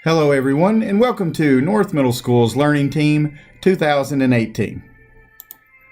Hello everyone, and welcome to North Middle School's Learning Team 2018.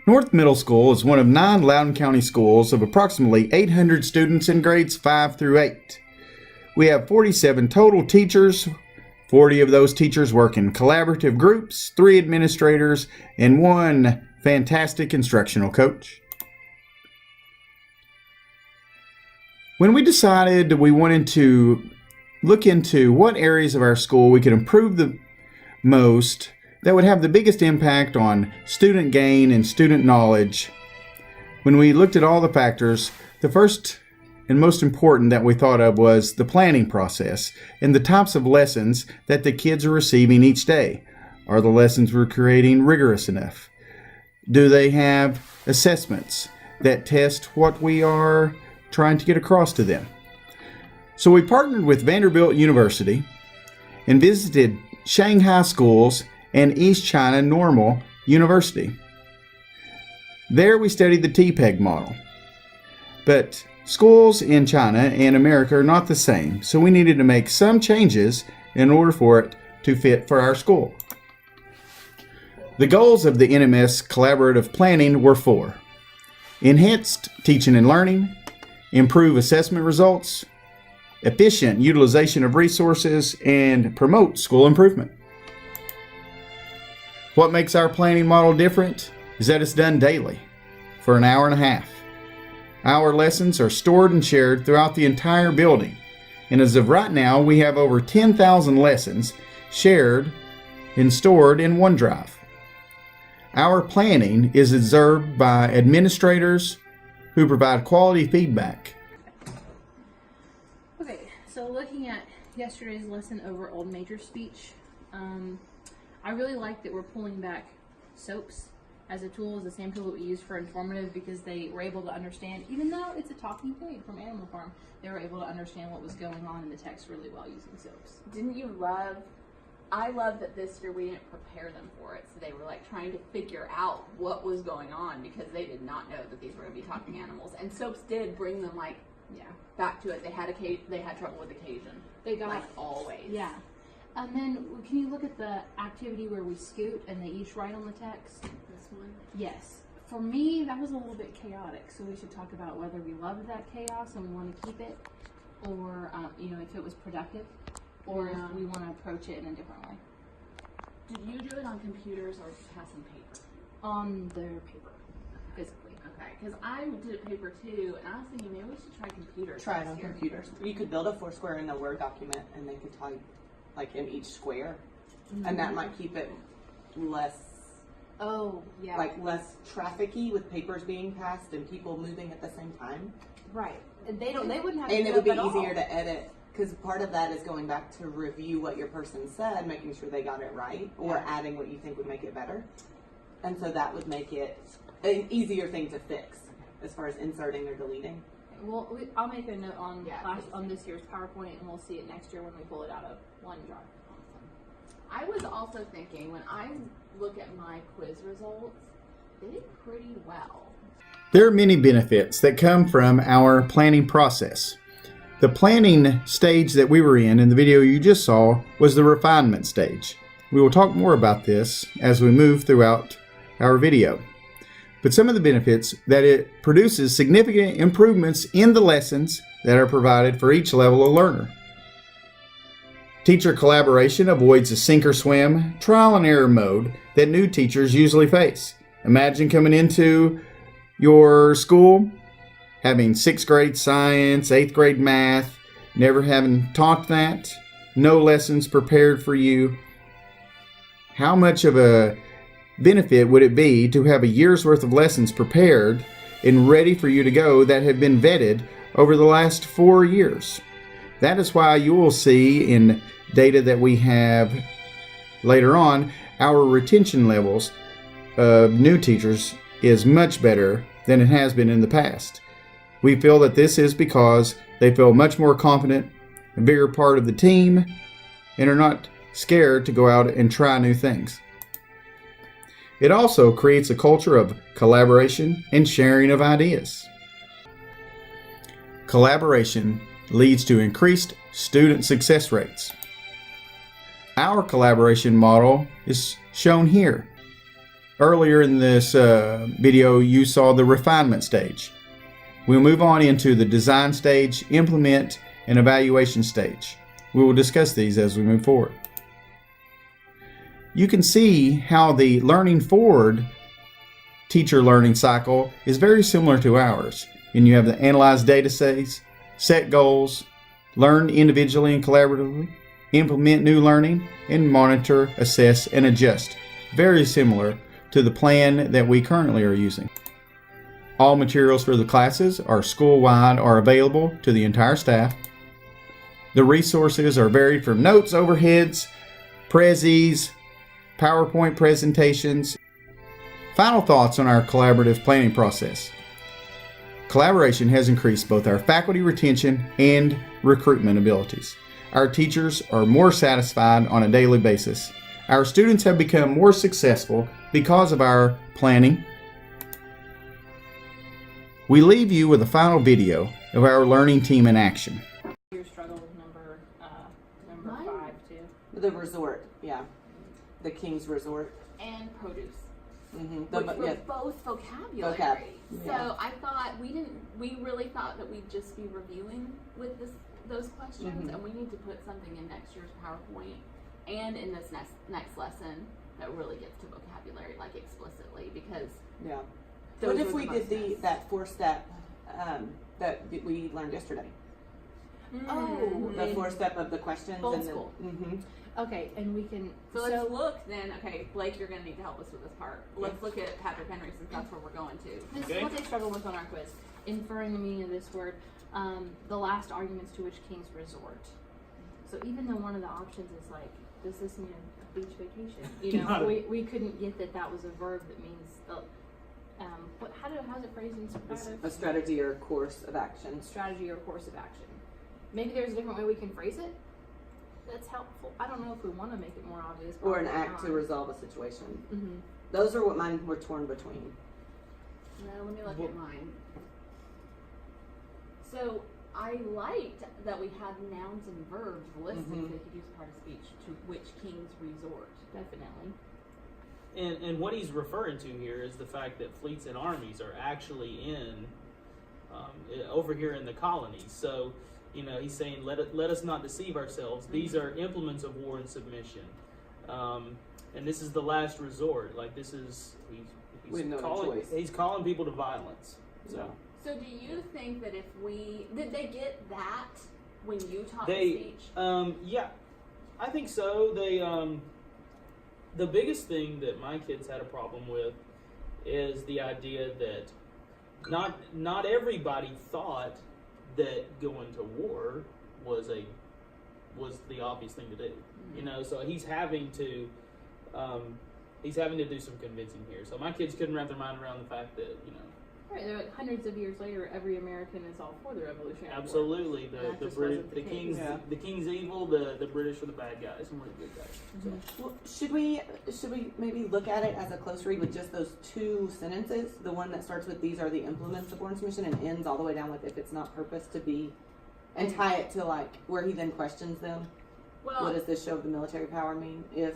North Middle School is one of 9 Loudoun County schools of approximately 800 students in grades 5 through 8. We have 47 total teachers. 40 of those teachers work in collaborative groups, 3 administrators, and 1 fantastic instructional coach. When we decided we wanted to look into what areas of our school we could improve the most that would have the biggest impact on student gain and student knowledge, when we looked at all the factors, the first and most important that we thought of was the planning process and the types of lessons that the kids are receiving each day. Are the lessons we're creating rigorous enough? Do they have assessments that test what we are trying to get across to them? So we partnered with Vanderbilt University and visited Shanghai schools and East China Normal University. There we studied the TPEG model. But schools in China and America are not the same, so we needed to make some changes in order for it to fit for our school. The goals of the NMS collaborative planning were 4: enhanced teaching and learning, improve assessment results, efficient utilization of resources, and promote school improvement. What makes our planning model different is that it's done daily for an hour and a half. Our lessons are stored and shared throughout the entire building, and as of right now we have over 10,000 lessons shared and stored in OneDrive. Our planning is observed by administrators who provide quality feedback. So looking at yesterday's lesson over Old Major speech, I really like that we're pulling back SOAPs as a tool, as the same tool that we use for informative, because they were able to understand, even though it's a talking pig from Animal Farm, they were able to understand what was going on in the text really well using SOAPs. Didn't you love, I love that this year we didn't prepare them for it, so they were like trying to figure out what was going on because they did not know that these were going to be talking animals, and SOAPs did bring them back to it. They had trouble with occasion. They got always. Yeah. And then can you look at the activity where we scoot and they each write on the text? This one? Yes. For me, that was a little bit chaotic, so we should talk about whether we loved that chaos and we want to keep it, or if it was productive, or if we want to approach it in a different way. Did you do it on computers or pass on paper? On their paper, physically. Okay, because I did it paper too, and I was thinking maybe we should try computers. Try it on computers. You could build a Foursquare in a Word document, and they could type like in each square, and that might keep it less. Oh, yeah. Like less trafficky with papers being passed and people moving at the same time. Right. They wouldn't have. And to it would be easier easier to edit, because part of that is going back to review what your person said, making sure they got it right, or adding what you think would make it better. And so that would make it an easier thing to fix as far as inserting or deleting. Well, I'll make a note on on this year's PowerPoint, and we'll see it next year when we pull it out of OneDrive. I was also thinking, when I look at my quiz results, they did pretty well. There are many benefits that come from our planning process. The planning stage that we were in the video you just saw was the refinement stage. We will talk more about this as we move throughout our video. But some of the benefits that it produces significant improvements in the lessons that are provided for each level of learner. Teacher collaboration avoids the sink or swim, trial and error mode that new teachers usually face. Imagine coming into your school, having 6th grade science, 8th grade math, never having taught that, no lessons prepared for you. How much of a benefit would it be to have a year's worth of lessons prepared and ready for you to go that have been vetted over the last 4 years? That is why you will see in data that we have later on, our retention levels of new teachers is much better than it has been in the past. We feel that this is because they feel much more confident, a bigger part of the team, and are not scared to go out and try new things. It also creates a culture of collaboration and sharing of ideas. Collaboration leads to increased student success rates. Our collaboration model is shown here. Earlier in this video, you saw the refinement stage. We'll move on into the design stage, implement, and evaluation stage. We will discuss these as we move forward. You can see how the learning forward teacher learning cycle is very similar to ours. And you have the analyze data sets, set goals, learn individually and collaboratively, implement new learning, and monitor, assess, and adjust. Very similar to the plan that we currently are using. All materials for the classes are school-wide are available to the entire staff. The resources are varied from notes, overheads, prezzies, PowerPoint presentations. Final thoughts on our collaborative planning process. Collaboration has increased both our faculty retention and recruitment abilities. Our teachers are more satisfied on a daily basis. Our students have become more successful because of our planning. We leave you with a final video of our learning team in action. Your struggle with number Mine? 5 too. The resort, yeah. The King's Resort. And produce. Mm-hmm. Which were both vocabulary. Vocab, So yeah. I thought we really thought that we'd just be reviewing with those questions, and we need to put something in next year's PowerPoint and in this next lesson that really gets to vocabulary, like explicitly, because Yeah. those What if were we the did most that 4-step that we learned yesterday? Oh, The in 4-step of the questions Bold and school. Mm-hmm. Okay, and we can. So let's look then. Okay, Blake, you're going to need to help us with this part. Let's look at Patrick Henry since that's where we're going to. This is what they struggle with on our quiz. Inferring the meaning of this word, the last arguments to which kings resort. So even though one of the options is like, does this mean a beach vacation? You know, we couldn't get that was a verb that means. How's it phrased in A strategy or course of action. strategy or course of action? Maybe there's a different way we can phrase it. That's helpful. I don't know if we want to make it more obvious. Or an probably act to not. resolve a situation. Mm-hmm. Those are what mine were torn between. No, let me look at mine. So I liked that we had nouns and verbs listed so you could use part of speech to which kings resort. Definitely. And what he's referring to here is the fact that fleets and armies are actually in over here in the colonies. So, you know, he's saying let us not deceive ourselves. These are implements of war and submission, and this is the last resort. Like this is he's calling people to violence. So So do you think that if did they get that when you taught the speech? Yeah, I think so. They the biggest thing that my kids had a problem with is the idea that not everybody thought that going to war was the obvious thing to do. You know, so he's having to do some convincing here. So my kids couldn't wrap their mind around the fact that, you know, Right, they're like hundreds of years later, every American is all for the Revolutionary War. absolutely And that the just British, wasn't the king's case. the king's evil, the British are the bad guys, and we're the good guys. So. Well, should we maybe look at it as a close read with just those two sentences? The one that starts with "These are the implements of war and submission" and ends all the way down with "If it's not purpose to be," and tie it to like where he then questions them. Well, What does this show of the military power mean if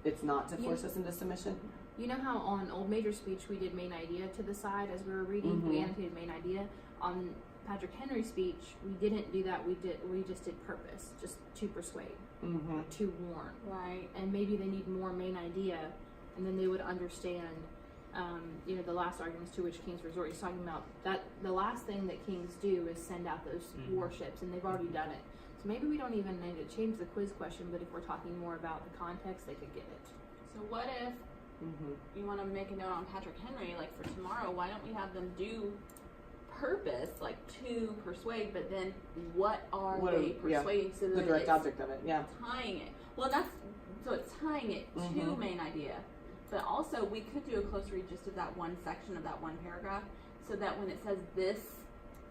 it's not to force us into submission? You know how on Old Major speech we did main idea to the side as we were reading? We annotated main idea. On Patrick Henry's speech, we didn't do that. We just did purpose, just to persuade, to warn. right. And maybe they need more main idea, and then they would understand. You know, the last arguments to which kings resort. He's talking about that the last thing that kings do is send out those warships, and they've already done it. So maybe we don't even need to change the quiz question, but if we're talking more about the context, they could get it. So what if you want to make a note on Patrick Henry, like for tomorrow, why don't we have them do purpose, like to persuade, but then what are they persuading? So The that direct it's object of it, yeah. tying it. Well, it's tying it to main idea. But also, we could do a close read just of that one section of that one paragraph, so that when it says this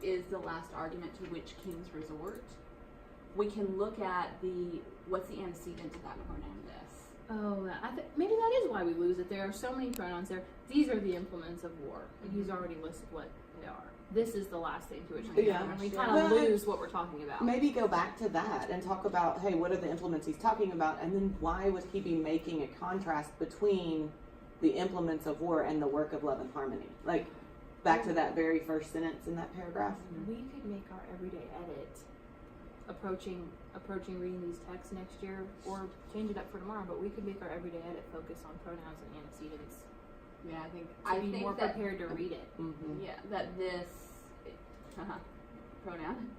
is the last argument to which kings resort, we can look at what's the antecedent to that pronoun this. Oh, maybe that is why we lose it. There are so many pronouns there. These are the implements of war, and he's already listed what they are. this is the last thing to a Yeah. and we kind of Well, lose what we're talking about. Maybe go back to that and talk about, hey, what are the implements he's talking about, and then why would he be making a contrast between the implements of war and the work of love and harmony? Like, back to that very first sentence in that paragraph. We could make our everyday edit approaching reading these texts next year, or change it up for tomorrow. But we could make our everyday edit focus on pronouns and antecedents Yeah, to be more that, prepared to read it. Mm-hmm. Yeah, that this pronoun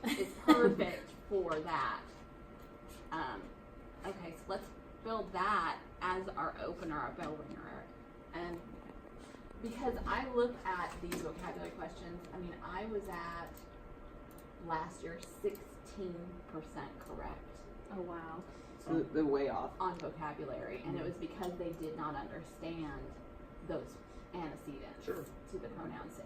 is perfect for that. Okay, so let's build that as our opener, our bell ringer, and because I look at these vocabulary questions, I mean, I was at last year 16% correct Oh wow! So they're way off. on vocabulary, and it was because they did not understand those antecedents Sure. to the pronoun set.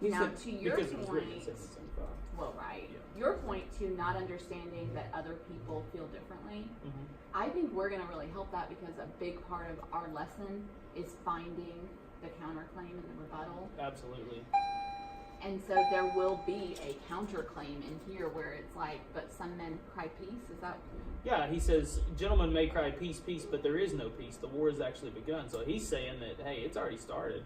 You Now, said to your Because it was written in point, 1775. well, right, Yeah. your point to not understanding that other people feel differently, Mm-hmm. I think we're going to really help that because a big part of our lesson is finding the counterclaim and the rebuttal. Absolutely. And so there will be a counterclaim in here where it's like, but some men cry peace. Is that? Yeah, he says, gentlemen may cry peace, peace, but there is no peace. The war has actually begun. So he's saying that, hey, it's already started.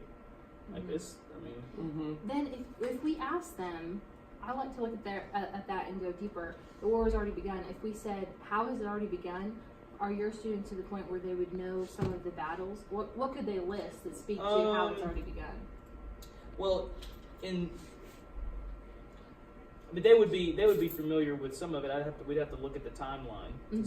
Like this, I mean, mm-hmm. Then if we ask them, I like to look at that and go deeper. The war has already begun. If we said, how has it already begun? Are your students to the point where they would know some of the battles? What could they list that speak to how it's already begun? well, but they would be familiar with some of it. We'd have to look at the timeline.